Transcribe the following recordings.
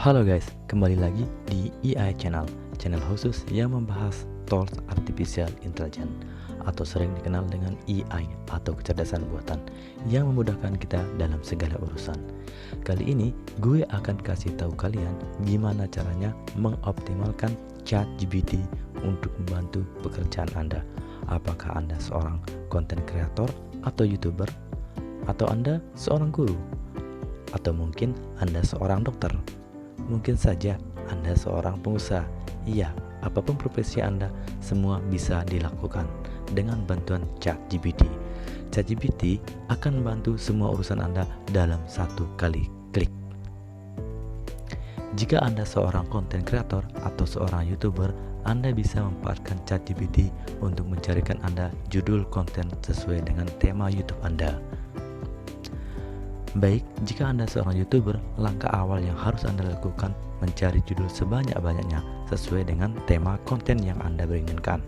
Halo guys, kembali lagi di AI Channel, channel khusus yang membahas tools artificial intelligence atau sering dikenal dengan AI atau kecerdasan buatan yang memudahkan kita dalam segala urusan. Kali ini gue akan kasih tahu kalian gimana caranya mengoptimalkan ChatGPT untuk membantu pekerjaan Anda. Apakah Anda seorang content creator atau YouTuber, atau Anda seorang guru, atau mungkin Anda seorang dokter. Mungkin saja Anda seorang pengusaha. Iya, apapun profesi Anda, semua bisa dilakukan dengan bantuan ChatGPT. ChatGPT akan membantu semua urusan Anda dalam satu kali klik. Jika Anda seorang content creator atau seorang YouTuber, Anda bisa memanfaatkan ChatGPT untuk mencarikan Anda judul konten sesuai dengan tema YouTube Anda. Baik, jika Anda seorang YouTuber, langkah awal yang harus Anda lakukan mencari judul sebanyak-banyaknya sesuai dengan tema konten yang Anda inginkan.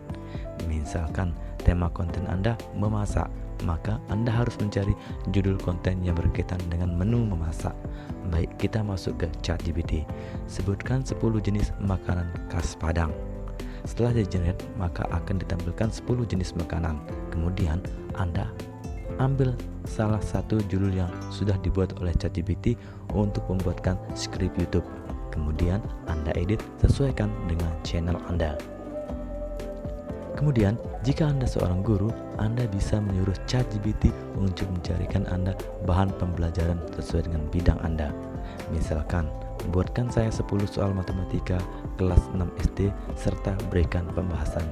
Misalkan tema konten Anda memasak, maka Anda harus mencari judul konten yang berkaitan dengan menu memasak. Baik, kita masuk ke ChatGPT. Sebutkan 10 jenis makanan khas Padang. Setelah di-generate, maka akan ditampilkan 10 jenis makanan. Kemudian Anda ambil salah satu judul yang sudah dibuat oleh ChatGPT untuk membuatkan skrip YouTube. Kemudian Anda edit sesuaikan dengan channel Anda. Kemudian, jika Anda seorang guru, Anda bisa menyuruh ChatGPT untuk mencarikan Anda bahan pembelajaran sesuai dengan bidang Anda. Misalkan, buatkan saya 10 soal matematika kelas 6 SD serta berikan pembahasan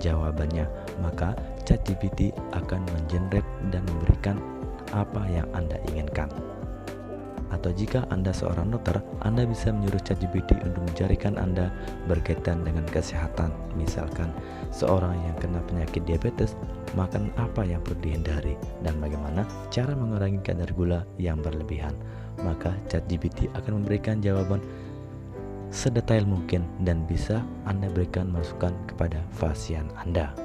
jawabannya, maka ChatGPT akan mengenerate dan memberikan apa yang Anda inginkan. Atau jika Anda seorang dokter, Anda bisa menyuruh ChatGPT untuk mencarikan Anda berkaitan dengan kesehatan. Misalkan, seorang yang kena penyakit diabetes, makan apa yang perlu dihindari dan bagaimana cara mengurangi kadar gula yang berlebihan. Maka ChatGPT akan memberikan jawaban sedetail mungkin dan bisa Anda berikan masukan kepada pasien Anda.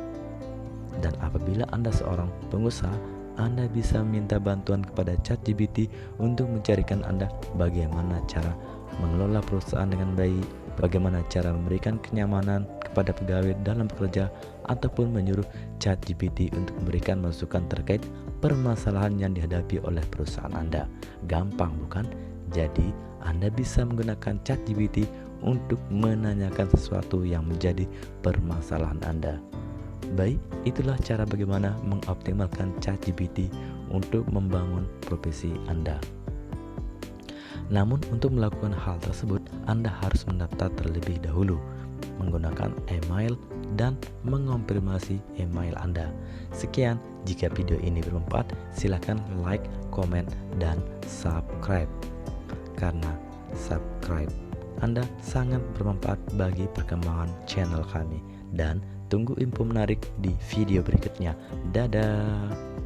Dan apabila Anda seorang pengusaha, Anda bisa minta bantuan kepada ChatGPT untuk mencarikan Anda bagaimana cara mengelola perusahaan dengan baik, bagaimana cara memberikan kenyamanan kepada pegawai dalam bekerja, ataupun menyuruh ChatGPT untuk memberikan masukan terkait permasalahan yang dihadapi oleh perusahaan Anda. Gampang bukan? Jadi, Anda bisa menggunakan ChatGPT untuk menanyakan sesuatu yang menjadi permasalahan Anda. Baik, itulah cara bagaimana mengoptimalkan ChatGPT untuk membangun profesi Anda. Namun, untuk melakukan hal tersebut, Anda harus mendaftar terlebih dahulu menggunakan email dan mengonfirmasi email Anda. Sekian, jika video ini bermanfaat, silakan like, komen, dan subscribe. Karena subscribe Anda sangat bermanfaat bagi perkembangan channel kami. Dan tunggu info menarik di video berikutnya. Dadah.